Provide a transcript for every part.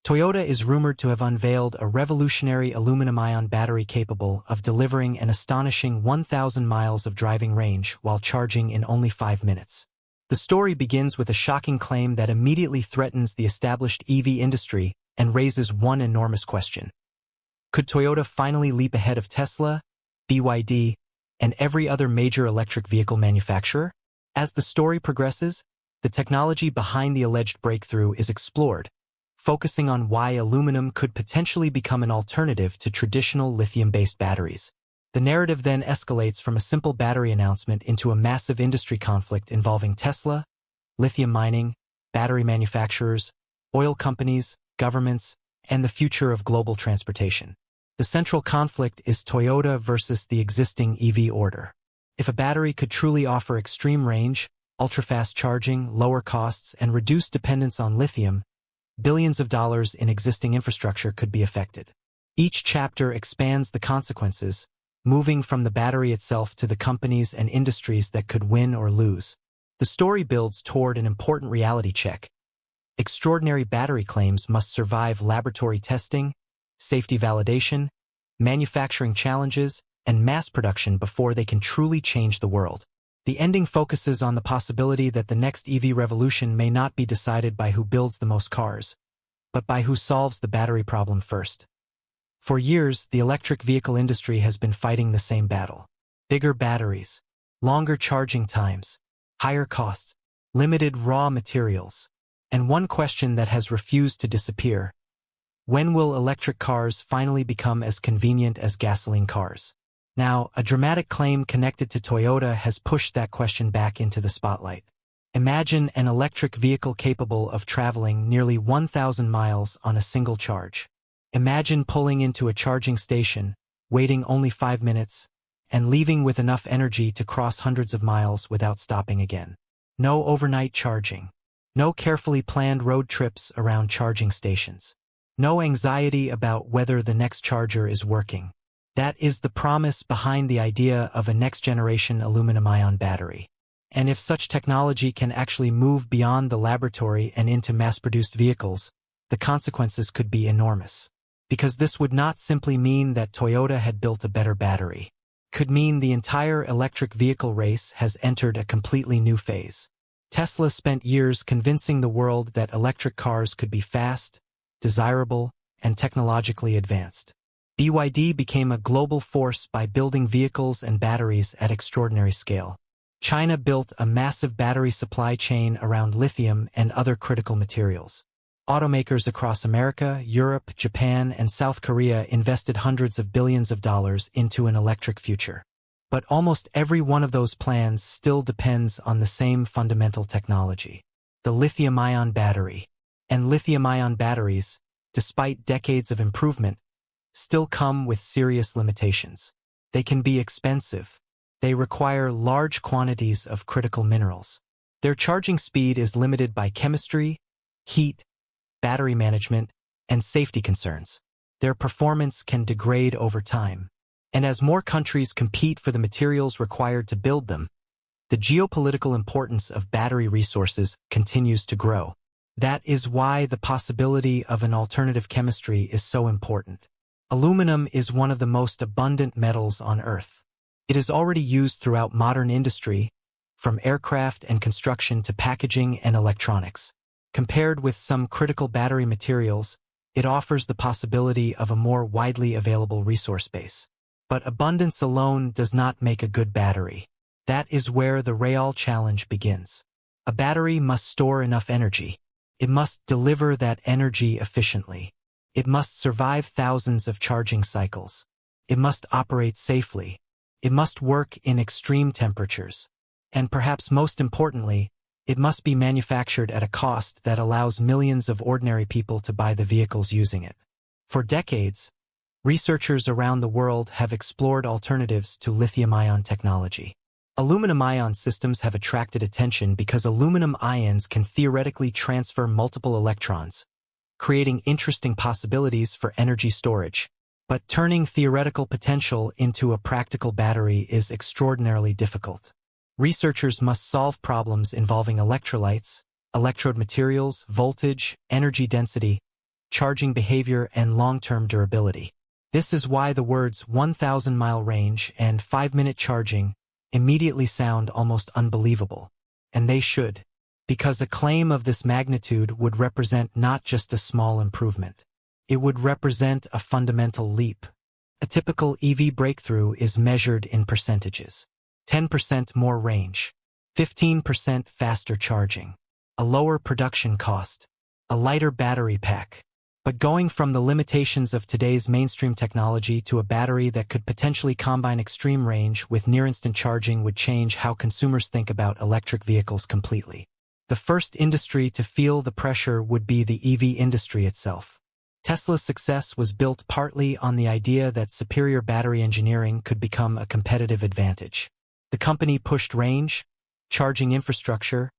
Toyota is rumored to have unveiled a revolutionary aluminum-ion battery capable of delivering an astonishing 1,000 miles of driving range while charging in only 5 minutes. The story begins with a shocking claim that immediately threatens the established EV industry and raises one enormous question. Could Toyota finally leap ahead of Tesla, BYD, and every other major electric vehicle manufacturer? As the story progresses, the technology behind the alleged breakthrough is explored, focusing on why aluminum could potentially become an alternative to traditional lithium-based batteries. The narrative then escalates from a simple battery announcement into a massive industry conflict involving Tesla, lithium mining, battery manufacturers, oil companies, governments, and the future of global transportation. The central conflict is Toyota versus the existing EV order. If a battery could truly offer extreme range, ultra-fast charging, lower costs, and reduced dependence on lithium, billions of dollars in existing infrastructure could be affected. Each chapter expands the consequences, moving from the battery itself to the companies and industries that could win or lose. The story builds toward an important reality check. Extraordinary battery claims must survive laboratory testing, safety validation, manufacturing challenges, and mass production before they can truly change the world. The ending focuses on the possibility that the next EV revolution may not be decided by who builds the most cars, but by who solves the battery problem first. For years, the electric vehicle industry has been fighting the same battle. Bigger batteries, longer charging times, higher costs, limited raw materials, and one question that has refused to disappear: when will electric cars finally become as convenient as gasoline cars? Now, a dramatic claim connected to Toyota has pushed that question back into the spotlight. Imagine an electric vehicle capable of traveling nearly 1,000 miles on a single charge. Imagine pulling into a charging station, waiting only 5 minutes, and leaving with enough energy to cross hundreds of miles without stopping again. No overnight charging. No carefully planned road trips around charging stations. No anxiety about whether the next charger is working. That is the promise behind the idea of a next-generation aluminum-ion battery. And if such technology can actually move beyond the laboratory and into mass-produced vehicles, the consequences could be enormous. Because this would not simply mean that Toyota had built a better battery. It could mean the entire electric vehicle race has entered a completely new phase. Tesla spent years convincing the world that electric cars could be fast, desirable, and technologically advanced. BYD became a global force by building vehicles and batteries at extraordinary scale. China built a massive battery supply chain around lithium and other critical materials. Automakers across America, Europe, Japan, and South Korea invested hundreds of billions of dollars into an electric future. But almost every one of those plans still depends on the same fundamental technology: the lithium-ion battery. And lithium-ion batteries, despite decades of improvement, still come with serious limitations. They can be expensive. They require large quantities of critical minerals. Their charging speed is limited by chemistry, heat, battery management, and safety concerns. Their performance can degrade over time. And as more countries compete for the materials required to build them, the geopolitical importance of battery resources continues to grow. That is why the possibility of an alternative chemistry is so important. Aluminum is one of the most abundant metals on Earth. It is already used throughout modern industry, from aircraft and construction to packaging and electronics. Compared with some critical battery materials, it offers the possibility of a more widely available resource base. But abundance alone does not make a good battery. That is where the real challenge begins. A battery must store enough energy. It must deliver that energy efficiently. It must survive thousands of charging cycles. It must operate safely. It must work in extreme temperatures. And perhaps most importantly, it must be manufactured at a cost that allows millions of ordinary people to buy the vehicles using it. For decades, researchers around the world have explored alternatives to lithium-ion technology. Aluminum-ion systems have attracted attention because aluminum ions can theoretically transfer multiple electrons, creating interesting possibilities for energy storage. But turning theoretical potential into a practical battery is extraordinarily difficult. Researchers must solve problems involving electrolytes, electrode materials, voltage, energy density, charging behavior, and long-term durability. This is why the words 1,000-mile range and 5-minute charging immediately sound almost unbelievable. And they should, because a claim of this magnitude would represent not just a small improvement. It would represent a fundamental leap. A typical EV breakthrough is measured in percentages. 10% more range, 15% faster charging, a lower production cost, a lighter battery pack. But going from the limitations of today's mainstream technology to a battery that could potentially combine extreme range with near-instant charging would change how consumers think about electric vehicles completely. The first industry to feel the pressure would be the EV industry itself. Tesla's success was built partly on the idea that superior battery engineering could become a competitive advantage. The company pushed range, charging infrastructure,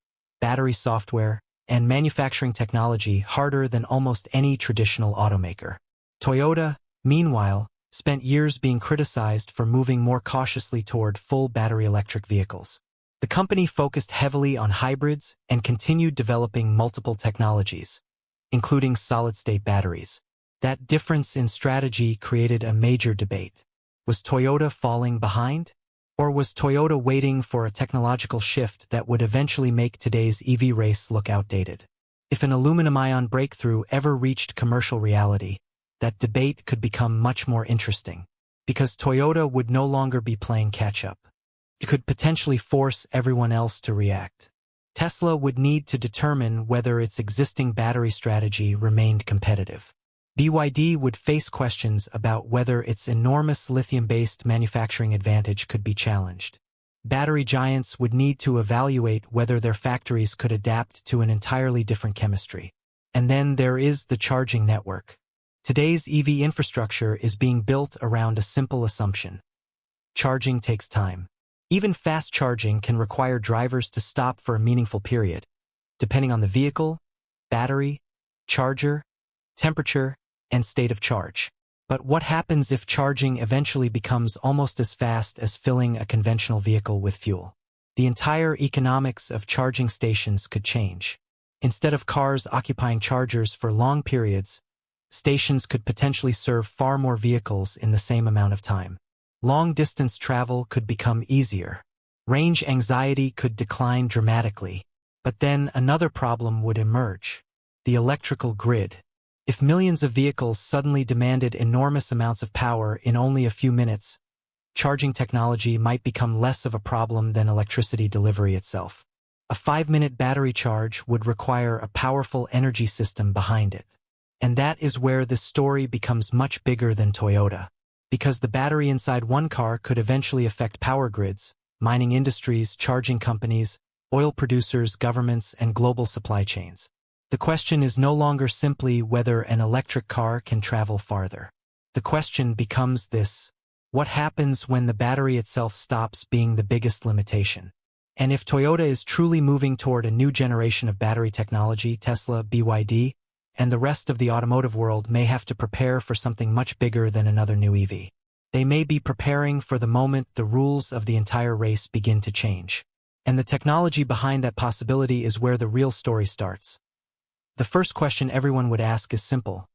battery software, and manufacturing technology harder than almost any traditional automaker. Toyota, meanwhile, spent years being criticized for moving more cautiously toward full battery electric vehicles. The company focused heavily on hybrids and continued developing multiple technologies, including solid-state batteries. That difference in strategy created a major debate. Was Toyota falling behind? Or was Toyota waiting for a technological shift that would eventually make today's EV race look outdated? If an aluminum-ion breakthrough ever reached commercial reality, that debate could become much more interesting, because Toyota would no longer be playing catch-up. It could potentially force everyone else to react. Tesla would need to determine whether its existing battery strategy remained competitive. BYD would face questions about whether its enormous lithium-based manufacturing advantage could be challenged. Battery giants would need to evaluate whether their factories could adapt to an entirely different chemistry. And then there is the charging network. Today's EV infrastructure is being built around a simple assumption. Charging takes time. Even fast charging can require drivers to stop for a meaningful period, depending on the vehicle, battery, charger, temperature, and state of charge. But what happens if charging eventually becomes almost as fast as filling a conventional vehicle with fuel? The entire economics of charging stations could change. Instead of cars occupying chargers for long periods, stations could potentially serve far more vehicles in the same amount of time. Long-distance travel could become easier. Range anxiety could decline dramatically. But then another problem would emerge: the electrical grid. If millions of vehicles suddenly demanded enormous amounts of power in only a few minutes, charging technology might become less of a problem than electricity delivery itself. A 5-minute battery charge would require a powerful energy system behind it. And that is where this story becomes much bigger than Toyota. Because the battery inside one car could eventually affect power grids, mining industries, charging companies, oil producers, governments, and global supply chains. The question is no longer simply whether an electric car can travel farther. The question becomes this: what happens when the battery itself stops being the biggest limitation? And if Toyota is truly moving toward a new generation of battery technology, Tesla, BYD, and the rest of the automotive world may have to prepare for something much bigger than another new EV. They may be preparing for the moment the rules of the entire race begin to change. And the technology behind that possibility is where the real story starts. The first question everyone would ask is simple.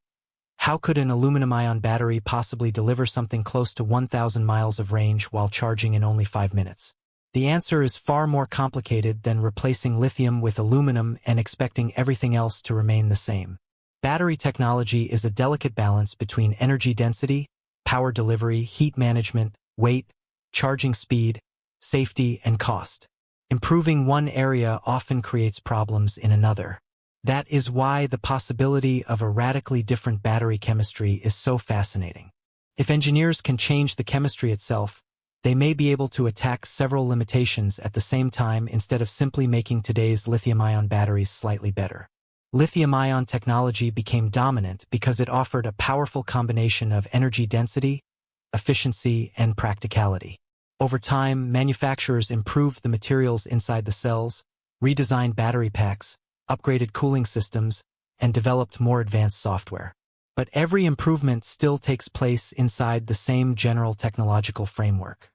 How could an aluminum-ion battery possibly deliver something close to 1,000 miles of range while charging in only 5 minutes? The answer is far more complicated than replacing lithium with aluminum and expecting everything else to remain the same. Battery technology is a delicate balance between energy density, power delivery, heat management, weight, charging speed, safety, and cost. Improving one area often creates problems in another. That is why the possibility of a radically different battery chemistry is so fascinating. If engineers can change the chemistry itself, they may be able to attack several limitations at the same time instead of simply making today's lithium-ion batteries slightly better. Lithium-ion technology became dominant because it offered a powerful combination of energy density, efficiency, and practicality. Over time, manufacturers improved the materials inside the cells, redesigned battery packs, upgraded cooling systems, and developed more advanced software. But every improvement still takes place inside the same general technological framework.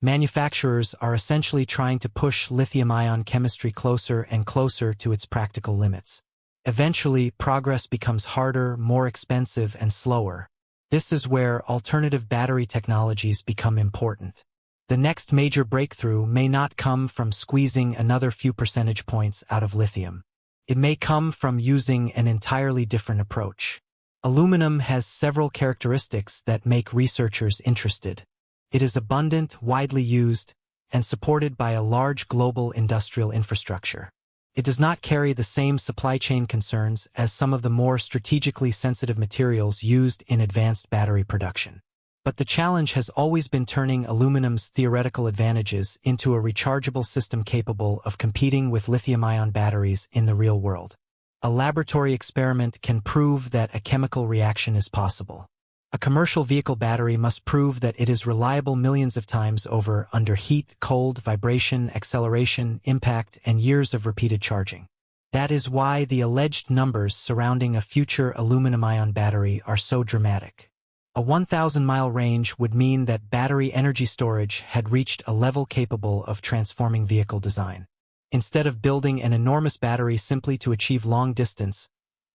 Manufacturers are essentially trying to push lithium-ion chemistry closer and closer to its practical limits. Eventually, progress becomes harder, more expensive, and slower. This is where alternative battery technologies become important. The next major breakthrough may not come from squeezing another few percentage points out of lithium. It may come from using an entirely different approach. Aluminum has several characteristics that make researchers interested. It is abundant, widely used, and supported by a large global industrial infrastructure. It does not carry the same supply chain concerns as some of the more strategically sensitive materials used in advanced battery production. But the challenge has always been turning aluminum's theoretical advantages into a rechargeable system capable of competing with lithium-ion batteries in the real world. A laboratory experiment can prove that a chemical reaction is possible. A commercial vehicle battery must prove that it is reliable millions of times over under heat, cold, vibration, acceleration, impact, and years of repeated charging. That is why the alleged numbers surrounding a future aluminum-ion battery are so dramatic. A 1,000-mile range would mean that battery energy storage had reached a level capable of transforming vehicle design. Instead of building an enormous battery simply to achieve long distance,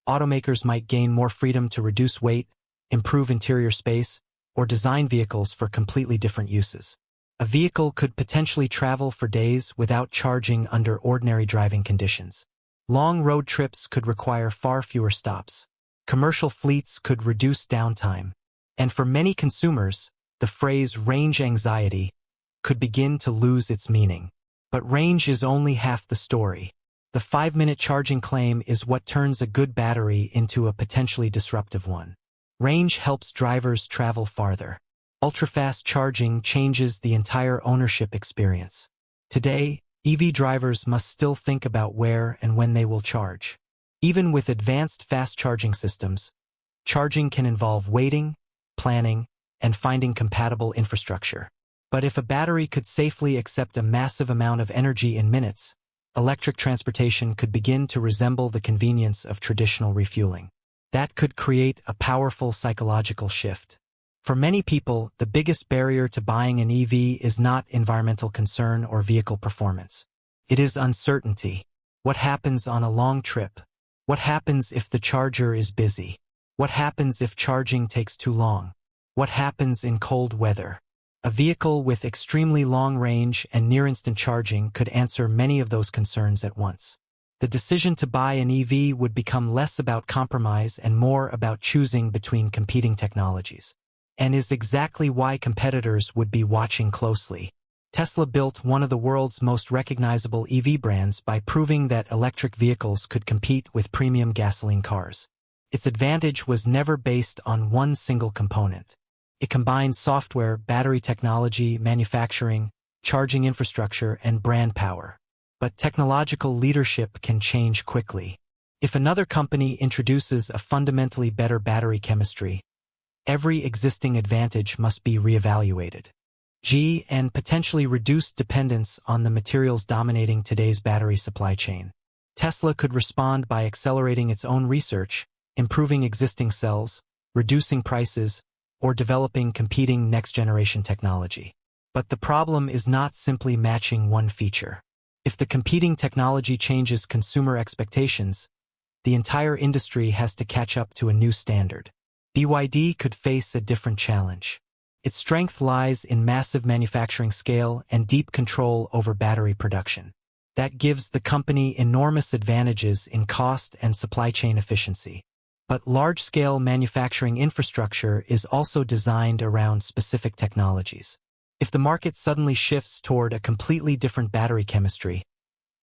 automakers might gain more freedom to reduce weight, improve interior space, or design vehicles for completely different uses. A vehicle could potentially travel for days without charging under ordinary driving conditions. Long road trips could require far fewer stops. Commercial fleets could reduce downtime. And for many consumers, the phrase range anxiety could begin to lose its meaning. But range is only half the story. The 5-minute charging claim is what turns a good battery into a potentially disruptive one. Range helps drivers travel farther. Ultra-fast charging changes the entire ownership experience. Today, EV drivers must still think about where and when they will charge. Even with advanced fast charging systems, charging can involve waiting, planning, and finding compatible infrastructure. But if a battery could safely accept a massive amount of energy in minutes, electric transportation could begin to resemble the convenience of traditional refueling. That could create a powerful psychological shift. For many people, the biggest barrier to buying an EV is not environmental concern or vehicle performance. It is uncertainty. What happens on a long trip? What happens if the charger is busy? What happens if charging takes too long? What happens in cold weather? A vehicle with extremely long range and near-instant charging could answer many of those concerns at once. The decision to buy an EV would become less about compromise and more about choosing between competing technologies. And is exactly why competitors would be watching closely. Tesla built one of the world's most recognizable EV brands by proving that electric vehicles could compete with premium gasoline cars. Its advantage was never based on one single component. It combined software, battery technology, manufacturing, charging infrastructure, and brand power. But technological leadership can change quickly. If another company introduces a fundamentally better battery chemistry, every existing advantage must be reevaluated. And potentially reduce dependence on the materials dominating today's battery supply chain. Tesla could respond by accelerating its own research, improving existing cells, reducing prices, or developing competing next-generation technology. But the problem is not simply matching one feature. If the competing technology changes consumer expectations, the entire industry has to catch up to a new standard. BYD could face a different challenge. Its strength lies in massive manufacturing scale and deep control over battery production. That gives the company enormous advantages in cost and supply chain efficiency. But large-scale manufacturing infrastructure is also designed around specific technologies. If the market suddenly shifts toward a completely different battery chemistry,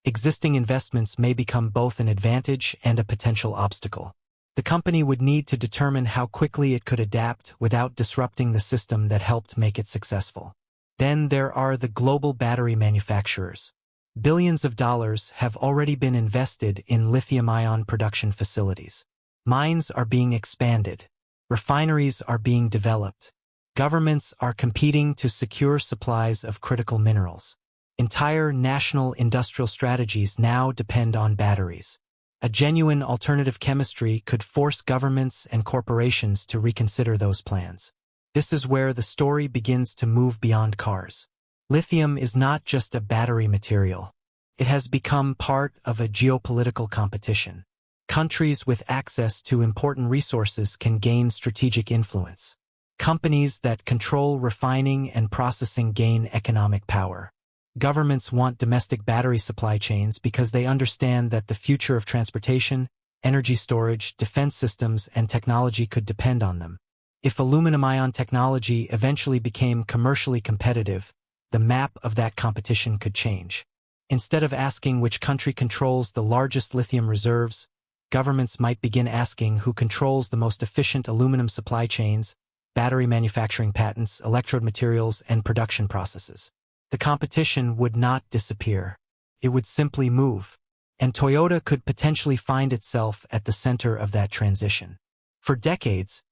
existing investments may become both an advantage and a potential obstacle. The company would need to determine how quickly it could adapt without disrupting the system that helped make it successful. Then there are the global battery manufacturers. Billions of dollars have already been invested in lithium-ion production facilities. Mines are being expanded. Refineries are being developed. Governments are competing to secure supplies of critical minerals. Entire national industrial strategies now depend on batteries. A genuine alternative chemistry could force governments and corporations to reconsider those plans. This is where the story begins to move beyond cars. Lithium is not just a battery material. It has become part of a geopolitical competition. Countries with access to important resources can gain strategic influence. Companies that control refining and processing gain economic power. Governments want domestic battery supply chains because they understand that the future of transportation, energy storage, defense systems, and technology could depend on them. If aluminum-ion technology eventually became commercially competitive, the map of that competition could change. Instead of asking which country controls the largest lithium reserves, governments might begin asking who controls the most efficient aluminum supply chains, battery manufacturing patents, electrode materials, and production processes. The competition would not disappear. It would simply move, and Toyota could potentially find itself at the center of that transition. For decades,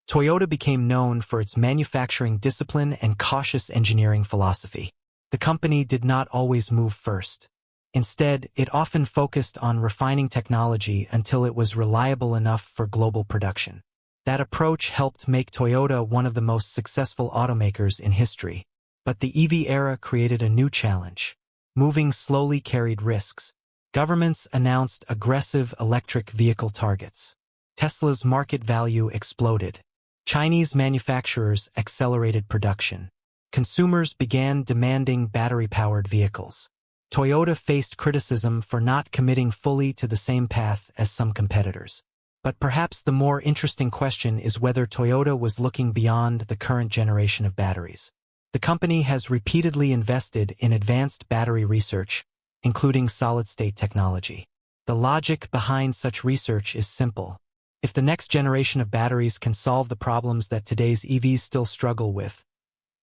Toyota became known for its manufacturing discipline and cautious engineering philosophy. The company did not always move first. Instead, it often focused on refining technology until it was reliable enough for global production. That approach helped make Toyota one of the most successful automakers in history. But the EV era created a new challenge. Moving slowly carried risks. Governments announced aggressive electric vehicle targets. Tesla's market value exploded. Chinese manufacturers accelerated production. Consumers began demanding battery-powered vehicles. Toyota faced criticism for not committing fully to the same path as some competitors. But perhaps the more interesting question is whether Toyota was looking beyond the current generation of batteries. The company has repeatedly invested in advanced battery research, including solid-state technology. The logic behind such research is simple. If the next generation of batteries can solve the problems that today's EVs still struggle with,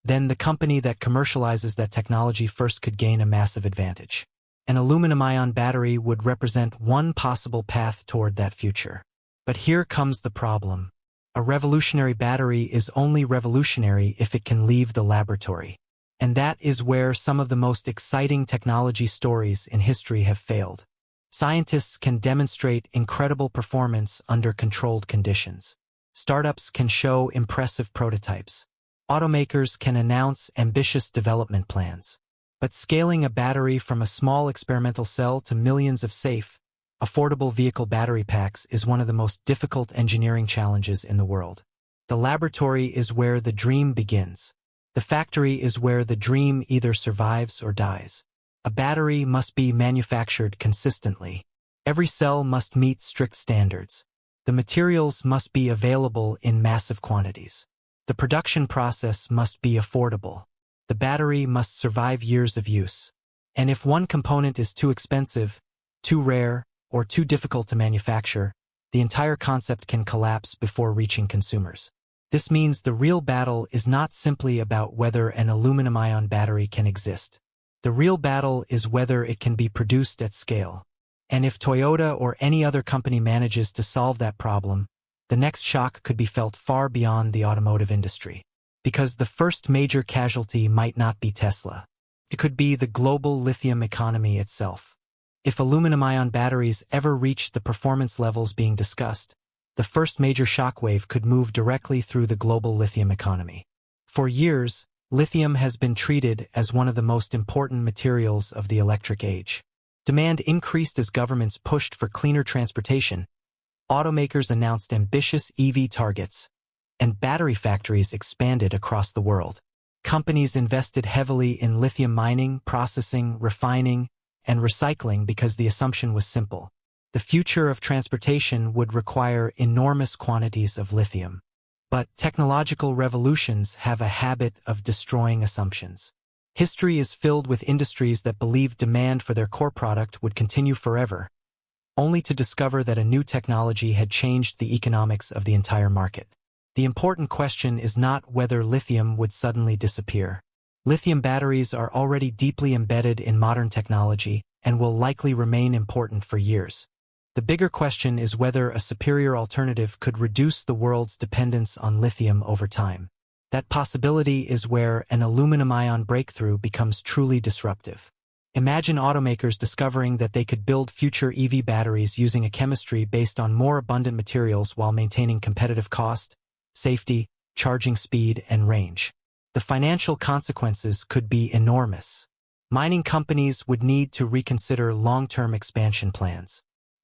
then the company that commercializes that technology first could gain a massive advantage. An aluminum-ion battery would represent one possible path toward that future. But here comes the problem. A revolutionary battery is only revolutionary if it can leave the laboratory. And that is where some of the most exciting technology stories in history have failed. Scientists can demonstrate incredible performance under controlled conditions. Startups can show impressive prototypes. Automakers can announce ambitious development plans. But scaling a battery from a small experimental cell to millions of safe, affordable vehicle battery packs is one of the most difficult engineering challenges in the world. The laboratory is where the dream begins. The factory is where the dream either survives or dies. A battery must be manufactured consistently. Every cell must meet strict standards. The materials must be available in massive quantities. The production process must be affordable. The battery must survive years of use. And if one component is too expensive, too rare, or too difficult to manufacture, the entire concept can collapse before reaching consumers. This means the real battle is not simply about whether an aluminum-ion battery can exist. The real battle is whether it can be produced at scale. And if Toyota or any other company manages to solve that problem, the next shock could be felt far beyond the automotive industry. Because the first major casualty might not be Tesla. It could be the global lithium economy itself. If aluminum-ion batteries ever reach the performance levels being discussed, the first major shockwave could move directly through the global lithium economy. For years, lithium has been treated as one of the most important materials of the electric age. Demand increased as governments pushed for cleaner transportation, automakers announced ambitious EV targets, and battery factories expanded across the world. Companies invested heavily in lithium mining, processing, refining, and recycling because the assumption was simple. The future of transportation would require enormous quantities of lithium. But technological revolutions have a habit of destroying assumptions. History is filled with industries that believed demand for their core product would continue forever, only to discover that a new technology had changed the economics of the entire market. The important question is not whether lithium would suddenly disappear. Lithium batteries are already deeply embedded in modern technology and will likely remain important for years. The bigger question is whether a superior alternative could reduce the world's dependence on lithium over time. That possibility is where an aluminum-ion breakthrough becomes truly disruptive. Imagine automakers discovering that they could build future EV batteries using a chemistry based on more abundant materials while maintaining competitive cost, safety, charging speed, and range. The financial consequences could be enormous. Mining companies would need to reconsider long-term expansion plans.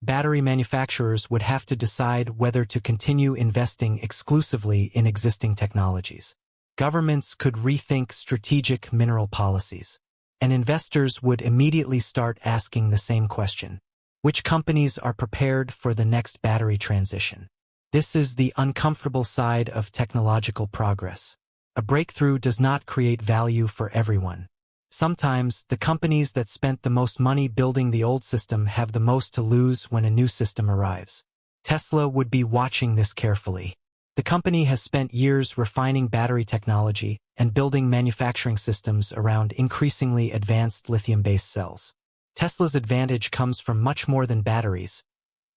battery manufacturers would have to decide whether to continue investing exclusively in existing technologies. Governments could rethink strategic mineral policies, and investors would immediately start asking the same question. Which companies are prepared for the next battery transition? This is the uncomfortable side of technological progress. A breakthrough does not create value for everyone. Sometimes, the companies that spent the most money building the old system have the most to lose when a new system arrives. Tesla would be watching this carefully. The company has spent years refining battery technology and building manufacturing systems around increasingly advanced lithium-based cells. Tesla's advantage comes from much more than batteries,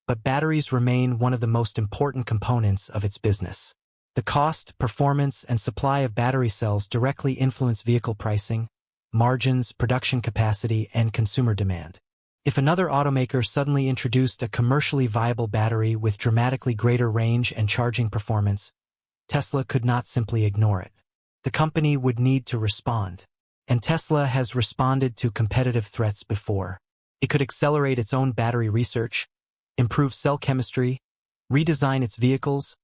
but batteries remain one of the most important components of its business. The cost, performance, and supply of battery cells directly influence vehicle pricing, margins, production capacity, and consumer demand. If another automaker suddenly introduced a commercially viable battery with dramatically greater range and charging performance, Tesla could not simply ignore it. The company would need to respond. And Tesla has responded to competitive threats before. It could accelerate its own battery research, improve cell chemistry, redesign its vehicles,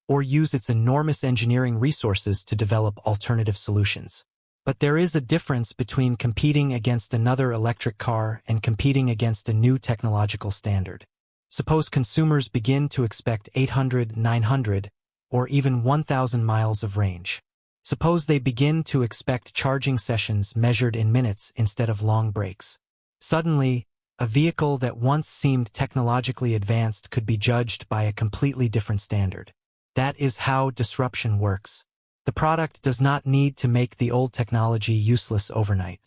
or use its enormous engineering resources to develop alternative solutions. But there is a difference between competing against another electric car and competing against a new technological standard. Suppose consumers begin to expect 800, 900, or even 1,000 miles of range. Suppose they begin to expect charging sessions measured in minutes instead of long breaks. Suddenly, a vehicle that once seemed technologically advanced could be judged by a completely different standard. That is how disruption works. The product does not need to make the old technology useless overnight.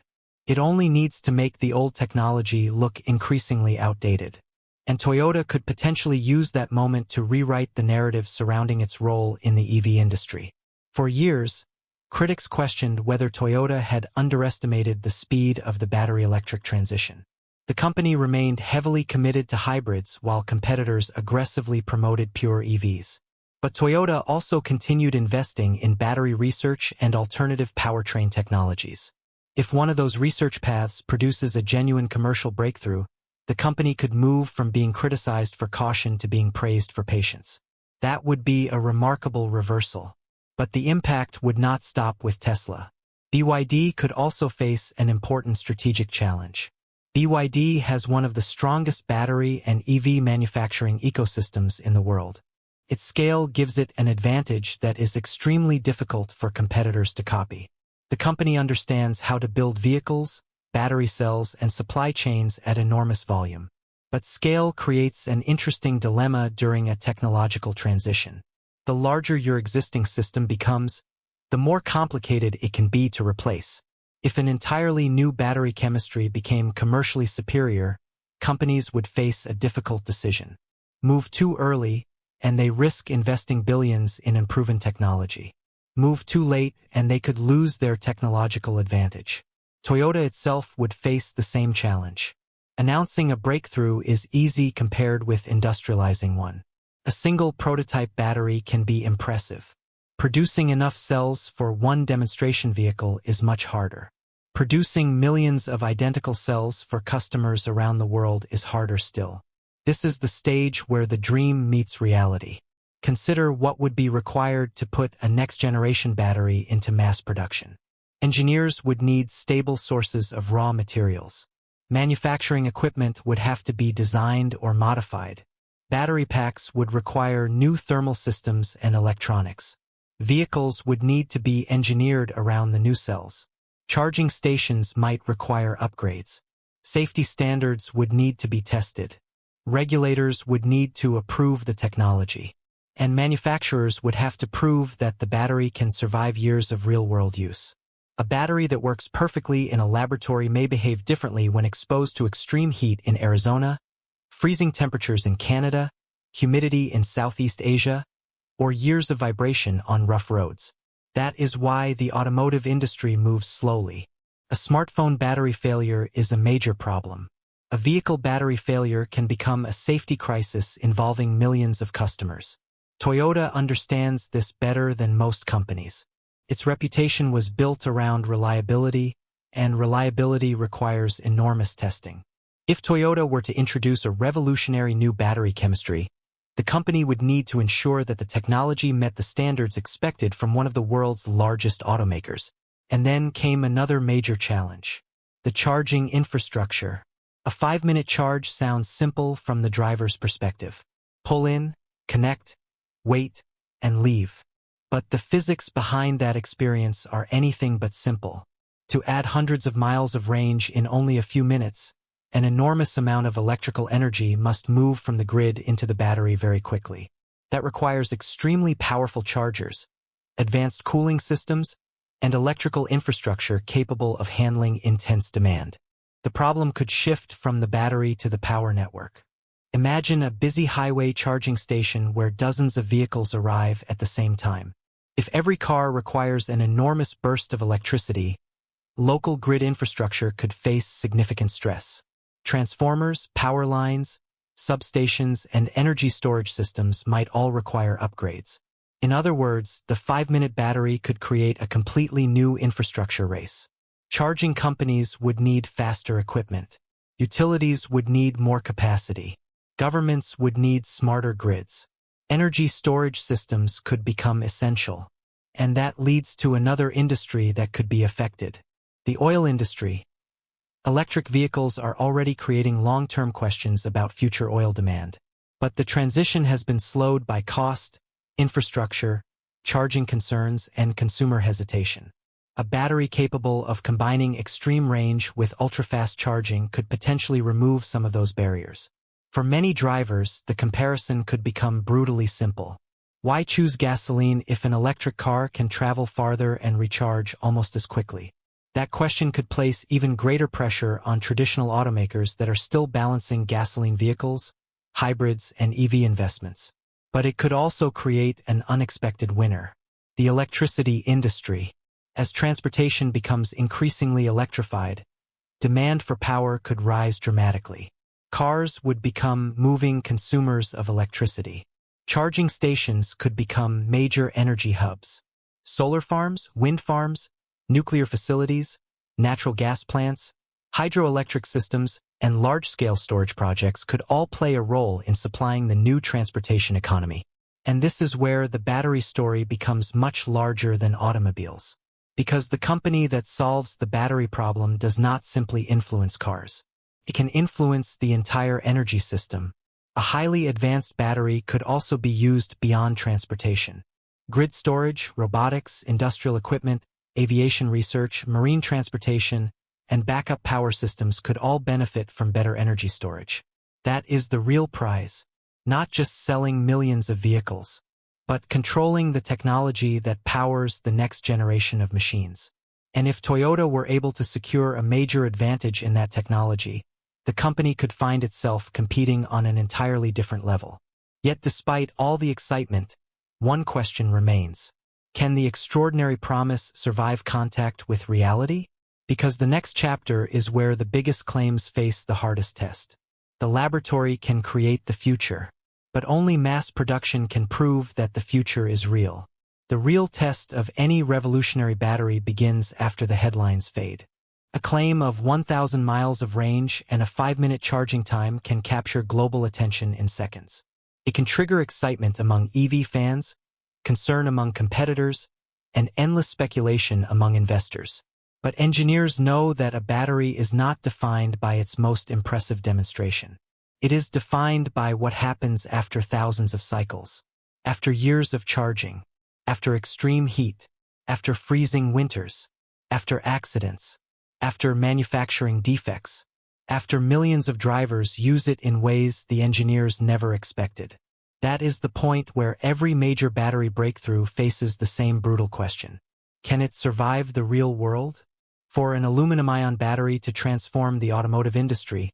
It only needs to make the old technology look increasingly outdated. And Toyota could potentially use that moment to rewrite the narrative surrounding its role in the EV industry. For years, critics questioned whether Toyota had underestimated the speed of the battery electric transition. The company remained heavily committed to hybrids while competitors aggressively promoted pure EVs. But Toyota also continued investing in battery research and alternative powertrain technologies. If one of those research paths produces a genuine commercial breakthrough, the company could move from being criticized for caution to being praised for patience. That would be a remarkable reversal. But the impact would not stop with Tesla. BYD could also face an important strategic challenge. BYD has one of the strongest battery and EV manufacturing ecosystems in the world. Its scale gives it an advantage that is extremely difficult for competitors to copy. The company understands how to build vehicles, battery cells, and supply chains at enormous volume. But scale creates an interesting dilemma during a technological transition. The larger your existing system becomes, the more complicated it can be to replace. If an entirely new battery chemistry became commercially superior, companies would face a difficult decision. Move too early, and they risk investing billions in unproven technology. Move too late, and they could lose their technological advantage. Toyota itself would face the same challenge. Announcing a breakthrough is easy compared with industrializing one. A single prototype battery can be impressive. Producing enough cells for one demonstration vehicle is much harder. Producing millions of identical cells for customers around the world is harder still. This is the stage where the dream meets reality. Consider what would be required to put a next-generation battery into mass production. Engineers would need stable sources of raw materials. Manufacturing equipment would have to be designed or modified. Battery packs would require new thermal systems and electronics. Vehicles would need to be engineered around the new cells. Charging stations might require upgrades. Safety standards would need to be tested. Regulators would need to approve the technology. And manufacturers would have to prove that the battery can survive years of real-world use. A battery that works perfectly in a laboratory may behave differently when exposed to extreme heat in Arizona, freezing temperatures in Canada, humidity in Southeast Asia, or years of vibration on rough roads. That is why the automotive industry moves slowly. A smartphone battery failure is a major problem. A vehicle battery failure can become a safety crisis involving millions of customers. Toyota understands this better than most companies. Its reputation was built around reliability, and reliability requires enormous testing. If Toyota were to introduce a revolutionary new battery chemistry, the company would need to ensure that the technology met the standards expected from one of the world's largest automakers. And then came another major challenge: the charging infrastructure. A 5-minute charge sounds simple from the driver's perspective. Pull in, connect, wait, and leave. But the physics behind that experience are anything but simple. To add hundreds of miles of range in only a few minutes, an enormous amount of electrical energy must move from the grid into the battery very quickly. That requires extremely powerful chargers, advanced cooling systems, and electrical infrastructure capable of handling intense demand. The problem could shift from the battery to the power network. Imagine a busy highway charging station where dozens of vehicles arrive at the same time. If every car requires an enormous burst of electricity, local grid infrastructure could face significant stress. Transformers, power lines, substations, and energy storage systems might all require upgrades. In other words, the 5-minute battery could create a completely new infrastructure race. Charging companies would need faster equipment. Utilities would need more capacity. Governments would need smarter grids. Energy storage systems could become essential. And that leads to another industry that could be affected: the oil industry. Electric vehicles are already creating long-term questions about future oil demand. But the transition has been slowed by cost, infrastructure, charging concerns, and consumer hesitation. A battery capable of combining extreme range with ultra-fast charging could potentially remove some of those barriers. For many drivers, the comparison could become brutally simple. Why choose gasoline if an electric car can travel farther and recharge almost as quickly? That question could place even greater pressure on traditional automakers that are still balancing gasoline vehicles, hybrids, and EV investments. But it could also create an unexpected winner: the electricity industry. As transportation becomes increasingly electrified, demand for power could rise dramatically. Cars would become moving consumers of electricity. Charging stations could become major energy hubs. Solar farms, wind farms, nuclear facilities, natural gas plants, hydroelectric systems, and large-scale storage projects could all play a role in supplying the new transportation economy. And this is where the battery story becomes much larger than automobiles. Because the company that solves the battery problem does not simply influence cars. It can influence the entire energy system. A highly advanced battery could also be used beyond transportation. Grid storage, robotics, industrial equipment, aviation research, marine transportation, and backup power systems could all benefit from better energy storage. That is the real prize. Not just selling millions of vehicles, but controlling the technology that powers the next generation of machines. And if Toyota were able to secure a major advantage in that technology, the company could find itself competing on an entirely different level. Yet despite all the excitement, one question remains: can the extraordinary promise survive contact with reality? Because the next chapter is where the biggest claims face the hardest test. The laboratory can create the future, but only mass production can prove that the future is real. The real test of any revolutionary battery begins after the headlines fade. A claim of 1,000 miles of range and a 5-minute charging time can capture global attention in seconds. It can trigger excitement among EV fans, concern among competitors, and endless speculation among investors. But engineers know that a battery is not defined by its most impressive demonstration. It is defined by what happens after thousands of cycles, after years of charging, after extreme heat, after freezing winters, after accidents, after manufacturing defects, after millions of drivers use it in ways the engineers never expected. That is the point where every major battery breakthrough faces the same brutal question. Can it survive the real world? For an aluminum-ion battery to transform the automotive industry,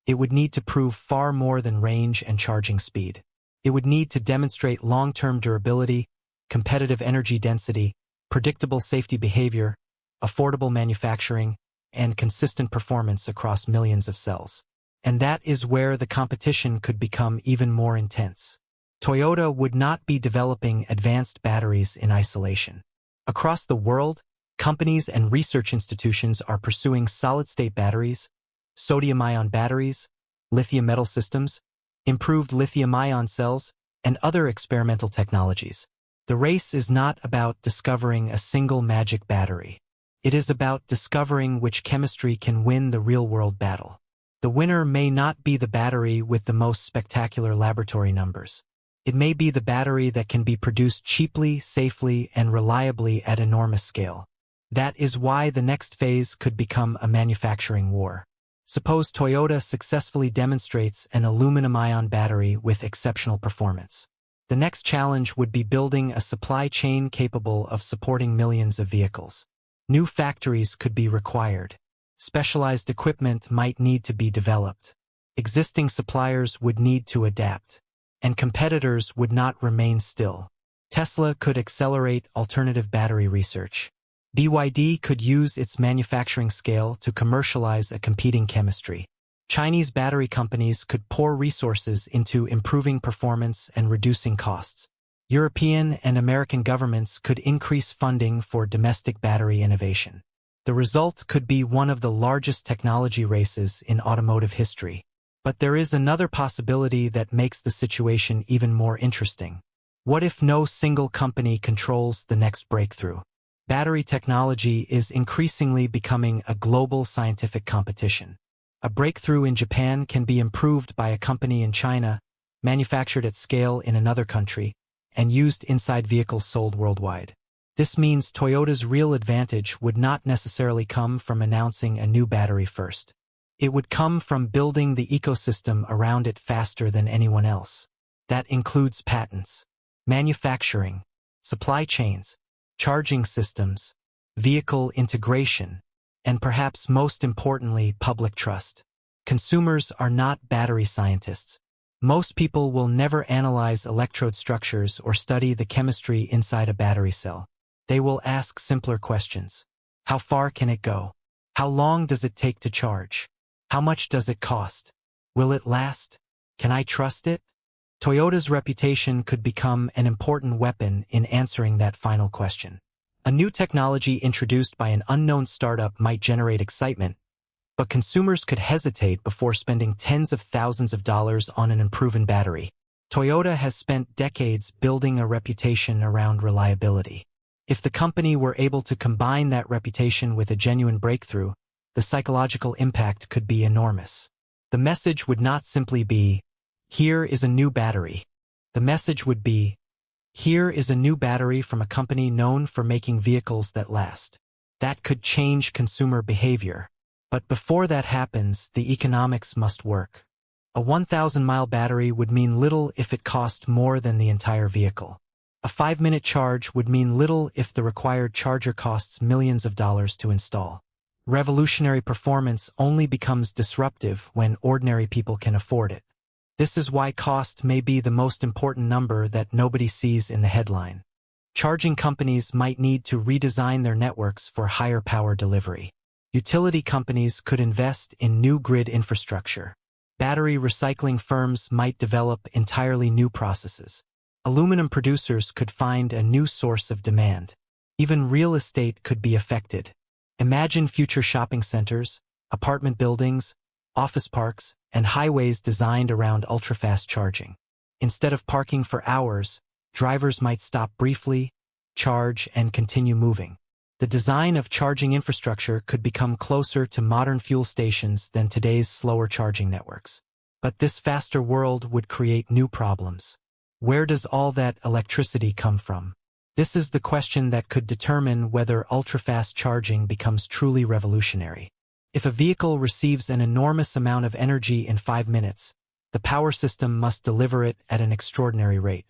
it would need to prove far more than range and charging speed. It would need to demonstrate long-term durability, competitive energy density, predictable safety behavior, affordable manufacturing, and consistent performance across millions of cells. And that is where the competition could become even more intense. Toyota would not be developing advanced batteries in isolation. Across the world, companies and research institutions are pursuing solid-state batteries, sodium-ion batteries, lithium metal systems, improved lithium-ion cells, and other experimental technologies. The race is not about discovering a single magic battery. It is about discovering which chemistry can win the real-world battle. The winner may not be the battery with the most spectacular laboratory numbers. It may be the battery that can be produced cheaply, safely, and reliably at enormous scale. That is why the next phase could become a manufacturing war. Suppose Toyota successfully demonstrates an aluminum-ion battery with exceptional performance. The next challenge would be building a supply chain capable of supporting millions of vehicles. New factories could be required. Specialized equipment might need to be developed. Existing suppliers would need to adapt. And competitors would not remain still. Tesla could accelerate alternative battery research. BYD could use its manufacturing scale to commercialize a competing chemistry. Chinese battery companies could pour resources into improving performance and reducing costs. European and American governments could increase funding for domestic battery innovation. The result could be one of the largest technology races in automotive history. But there is another possibility that makes the situation even more interesting. What if no single company controls the next breakthrough? Battery technology is increasingly becoming a global scientific competition. A breakthrough in Japan can be improved by a company in China, manufactured at scale in another country, and used inside vehicles sold worldwide. This means Toyota's real advantage would not necessarily come from announcing a new battery first. It would come from building the ecosystem around it faster than anyone else. That includes patents, manufacturing, supply chains, charging systems, vehicle integration, and perhaps most importantly, public trust. Consumers are not battery scientists. Most people will never analyze electrode structures or study the chemistry inside a battery cell. They will ask simpler questions. How far can it go? How long does it take to charge? How much does it cost? Will it last? Can I trust it? Toyota's reputation could become an important weapon in answering that final question. A new technology introduced by an unknown startup might generate excitement, but consumers could hesitate before spending tens of thousands of dollars on an unproven battery. Toyota has spent decades building a reputation around reliability. If the company were able to combine that reputation with a genuine breakthrough, the psychological impact could be enormous. The message would not simply be, "Here is a new battery." The message would be, "Here is a new battery from a company known for making vehicles that last." That could change consumer behavior. But before that happens, the economics must work. A 1,000-mile battery would mean little if it cost more than the entire vehicle. A 5-minute charge would mean little if the required charger costs millions of dollars to install. Revolutionary performance only becomes disruptive when ordinary people can afford it. This is why cost may be the most important number that nobody sees in the headline. Charging companies might need to redesign their networks for higher power delivery. Utility companies could invest in new grid infrastructure. Battery recycling firms might develop entirely new processes. Aluminum producers could find a new source of demand. Even real estate could be affected. Imagine future shopping centers, apartment buildings, office parks, and highways designed around ultra-fast charging. Instead of parking for hours, drivers might stop briefly, charge, and continue moving. The design of charging infrastructure could become closer to modern fuel stations than today's slower charging networks. But this faster world would create new problems. Where does all that electricity come from? This is the question that could determine whether ultra-fast charging becomes truly revolutionary. If a vehicle receives an enormous amount of energy in 5 minutes, the power system must deliver it at an extraordinary rate.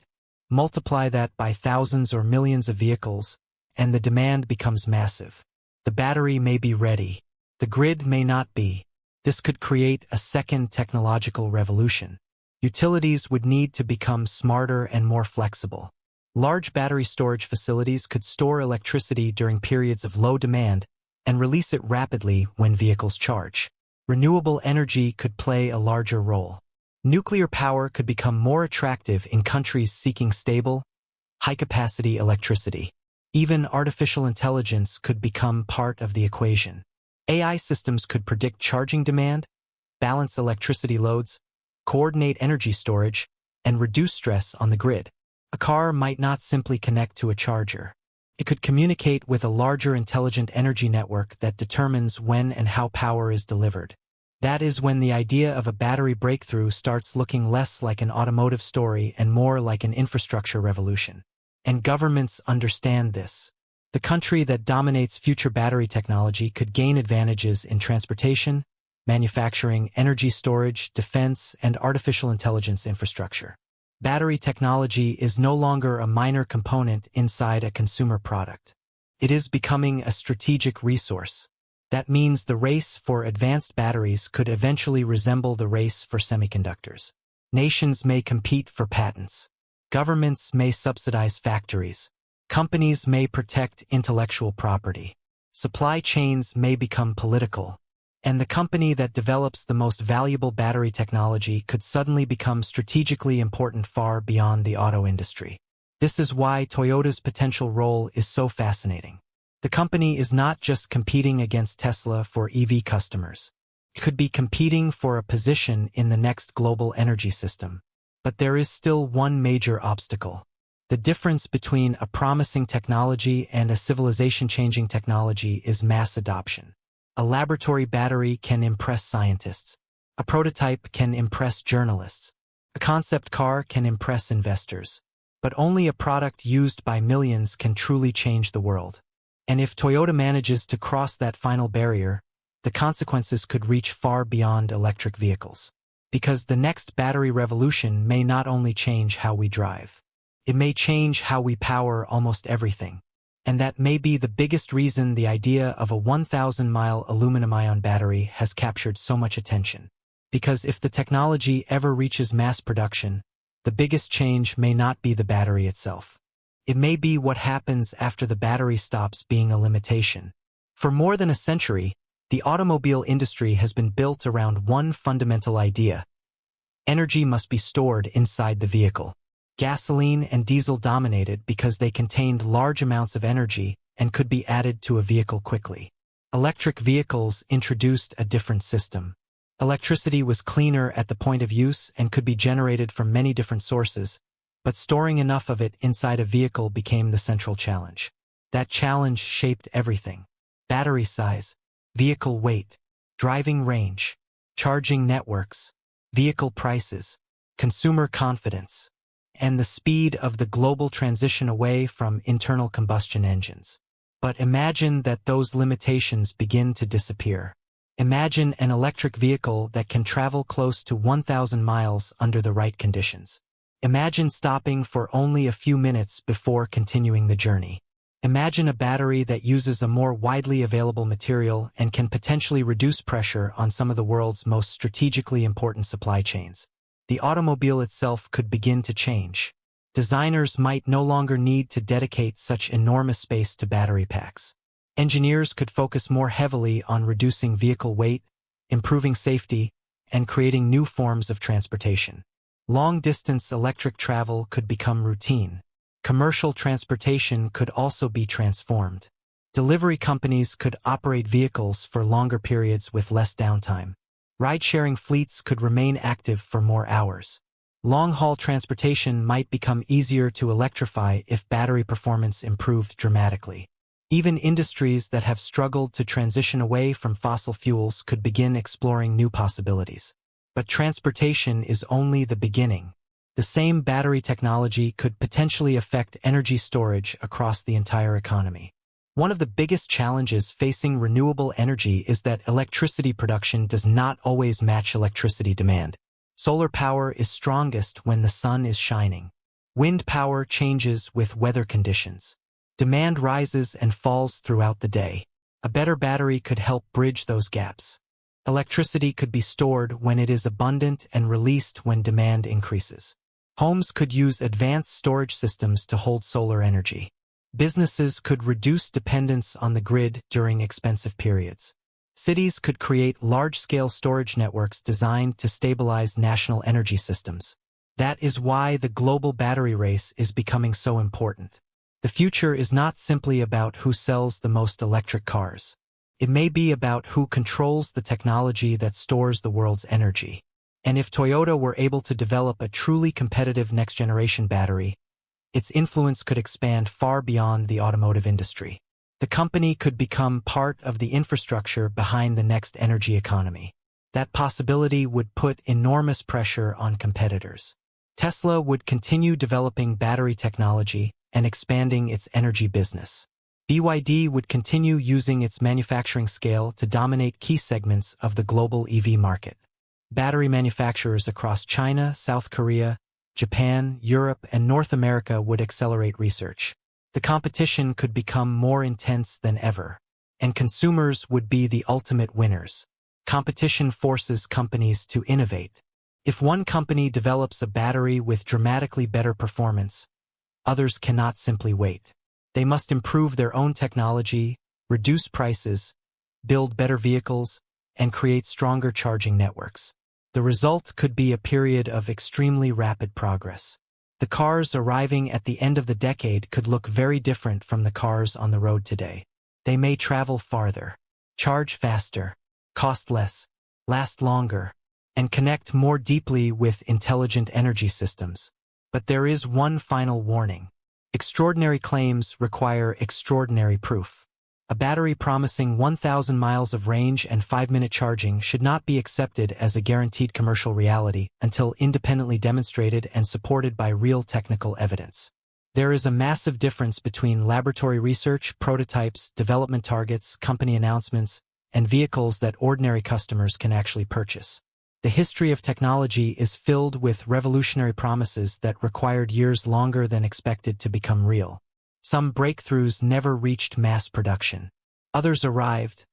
Multiply that by thousands or millions of vehicles, and the demand becomes massive. The battery may be ready. The grid may not be. This could create a second technological revolution. Utilities would need to become smarter and more flexible. Large battery storage facilities could store electricity during periods of low demand and release it rapidly when vehicles charge. Renewable energy could play a larger role. Nuclear power could become more attractive in countries seeking stable, high-capacity electricity. Even artificial intelligence could become part of the equation. AI systems could predict charging demand, balance electricity loads, coordinate energy storage, and reduce stress on the grid. A car might not simply connect to a charger. It could communicate with a larger intelligent energy network that determines when and how power is delivered. That is when the idea of a battery breakthrough starts looking less like an automotive story and more like an infrastructure revolution. And governments understand this. The country that dominates future battery technology could gain advantages in transportation, manufacturing, energy storage, defense, and artificial intelligence infrastructure. Battery technology is no longer a minor component inside a consumer product. It is becoming a strategic resource. That means the race for advanced batteries could eventually resemble the race for semiconductors. Nations may compete for patents. Governments may subsidize factories. Companies may protect intellectual property. Supply chains may become political. And the company that develops the most valuable battery technology could suddenly become strategically important far beyond the auto industry. This is why Toyota's potential role is so fascinating. The company is not just competing against Tesla for EV customers. It could be competing for a position in the next global energy system. But there is still one major obstacle. The difference between a promising technology and a civilization-changing technology is mass adoption. A laboratory battery can impress scientists. A prototype can impress journalists. A concept car can impress investors. But only a product used by millions can truly change the world. And if Toyota manages to cross that final barrier, the consequences could reach far beyond electric vehicles. Because the next battery revolution may not only change how we drive. It may change how we power almost everything. And that may be the biggest reason the idea of a 1,000-mile aluminum-ion battery has captured so much attention. Because if the technology ever reaches mass production, the biggest change may not be the battery itself. It may be what happens after the battery stops being a limitation. For more than a century, the automobile industry has been built around one fundamental idea. Energy must be stored inside the vehicle. Gasoline and diesel dominated because they contained large amounts of energy and could be added to a vehicle quickly. Electric vehicles introduced a different system. Electricity was cleaner at the point of use and could be generated from many different sources, but storing enough of it inside a vehicle became the central challenge. That challenge shaped everything. Battery size, vehicle weight, driving range, charging networks, vehicle prices, consumer confidence, and the speed of the global transition away from internal combustion engines. But imagine that those limitations begin to disappear. Imagine an electric vehicle that can travel close to 1,000 miles under the right conditions. Imagine stopping for only a few minutes before continuing the journey. Imagine a battery that uses a more widely available material and can potentially reduce pressure on some of the world's most strategically important supply chains. The automobile itself could begin to change. Designers might no longer need to dedicate such enormous space to battery packs. Engineers could focus more heavily on reducing vehicle weight, improving safety, and creating new forms of transportation. Long-distance electric travel could become routine. Commercial transportation could also be transformed. Delivery companies could operate vehicles for longer periods with less downtime. Ride-sharing fleets could remain active for more hours. Long-haul transportation might become easier to electrify if battery performance improved dramatically. Even industries that have struggled to transition away from fossil fuels could begin exploring new possibilities. But transportation is only the beginning. The same battery technology could potentially affect energy storage across the entire economy. One of the biggest challenges facing renewable energy is that electricity production does not always match electricity demand. Solar power is strongest when the sun is shining. Wind power changes with weather conditions. Demand rises and falls throughout the day. A better battery could help bridge those gaps. Electricity could be stored when it is abundant and released when demand increases. Homes could use advanced storage systems to hold solar energy. Businesses could reduce dependence on the grid during expensive periods. Cities could create large-scale storage networks designed to stabilize national energy systems. That is why the global battery race is becoming so important. The future is not simply about who sells the most electric cars. It may be about who controls the technology that stores the world's energy. And if Toyota were able to develop a truly competitive next-generation battery, its influence could expand far beyond the automotive industry. The company could become part of the infrastructure behind the next energy economy. That possibility would put enormous pressure on competitors. Tesla would continue developing battery technology and expanding its energy business. BYD would continue using its manufacturing scale to dominate key segments of the global EV market. Battery manufacturers across China, South Korea, Japan, Europe, and North America would accelerate research. The competition could become more intense than ever, and consumers would be the ultimate winners. Competition forces companies to innovate. If one company develops a battery with dramatically better performance, others cannot simply wait. They must improve their own technology, reduce prices, build better vehicles, and create stronger charging networks. The result could be a period of extremely rapid progress. The cars arriving at the end of the decade could look very different from the cars on the road today. They may travel farther, charge faster, cost less, last longer, and connect more deeply with intelligent energy systems. But there is one final warning. Extraordinary claims require extraordinary proof. A battery promising 1,000 miles of range and 5-minute charging should not be accepted as a guaranteed commercial reality until independently demonstrated and supported by real technical evidence. There is a massive difference between laboratory research, prototypes, development targets, company announcements, and vehicles that ordinary customers can actually purchase. The history of technology is filled with revolutionary promises that required years longer than expected to become real. Some breakthroughs never reached mass production. Others arrived,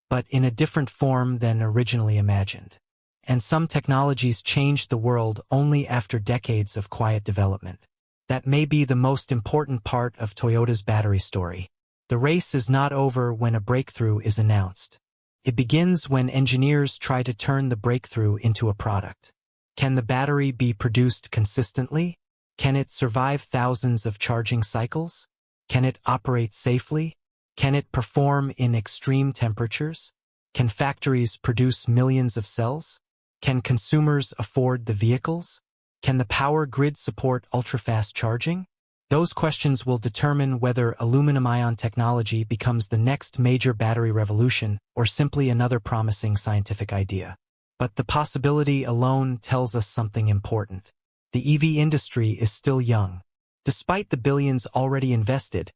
but in a different form than originally imagined. And some technologies changed the world only after decades of quiet development. That may be the most important part of Toyota's battery story. The race is not over when a breakthrough is announced. It begins when engineers try to turn the breakthrough into a product. Can the battery be produced consistently? Can it survive thousands of charging cycles? Can it operate safely? Can it perform in extreme temperatures? Can factories produce millions of cells? Can consumers afford the vehicles? Can the power grid support ultra-fast charging? Those questions will determine whether aluminum-ion technology becomes the next major battery revolution or simply another promising scientific idea. But the possibility alone tells us something important. The EV industry is still young. Despite the billions already invested,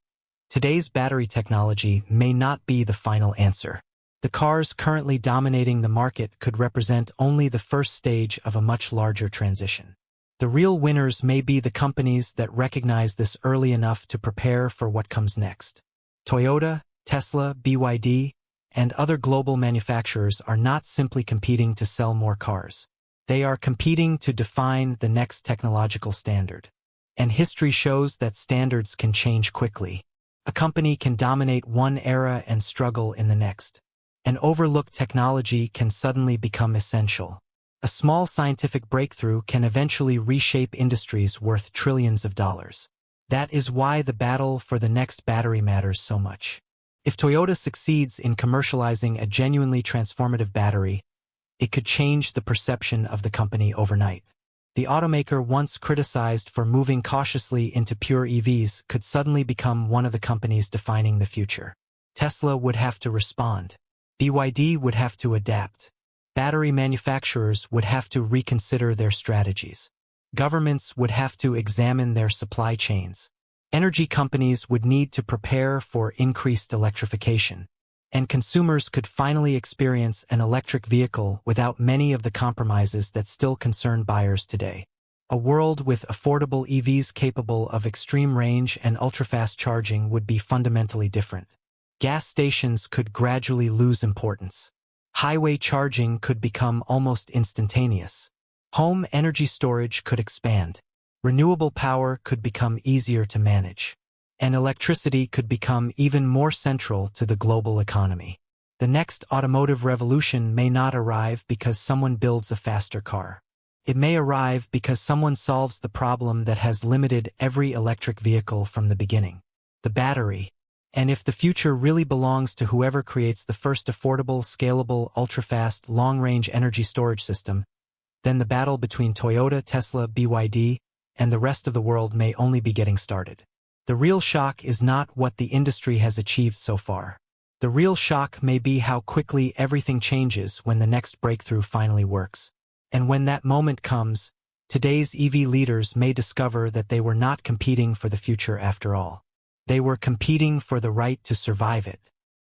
today's battery technology may not be the final answer. The cars currently dominating the market could represent only the first stage of a much larger transition. The real winners may be the companies that recognize this early enough to prepare for what comes next. Toyota, Tesla, BYD, and other global manufacturers are not simply competing to sell more cars. They are competing to define the next technological standard. And history shows that standards can change quickly. A company can dominate one era and struggle in the next. An overlooked technology can suddenly become essential. A small scientific breakthrough can eventually reshape industries worth trillions of dollars. That is why the battle for the next battery matters so much. If Toyota succeeds in commercializing a genuinely transformative battery, it could change the perception of the company overnight. The automaker once criticized for moving cautiously into pure EVs could suddenly become one of the companies defining the future. Tesla would have to respond. BYD would have to adapt. Battery manufacturers would have to reconsider their strategies. Governments would have to examine their supply chains. Energy companies would need to prepare for increased electrification. And consumers could finally experience an electric vehicle without many of the compromises that still concern buyers today. A world with affordable EVs capable of extreme range and ultra-fast charging would be fundamentally different. Gas stations could gradually lose importance. Highway charging could become almost instantaneous. Home energy storage could expand. Renewable power could become easier to manage. And electricity could become even more central to the global economy. The next automotive revolution may not arrive because someone builds a faster car. It may arrive because someone solves the problem that has limited every electric vehicle from the beginning: the battery. And if the future really belongs to whoever creates the first affordable, scalable, ultra-fast, long-range energy storage system, then the battle between Toyota, Tesla, BYD, and the rest of the world may only be getting started. The real shock is not what the industry has achieved so far. The real shock may be how quickly everything changes when the next breakthrough finally works. And when that moment comes, today's EV leaders may discover that they were not competing for the future after all. They were competing for the right to survive it.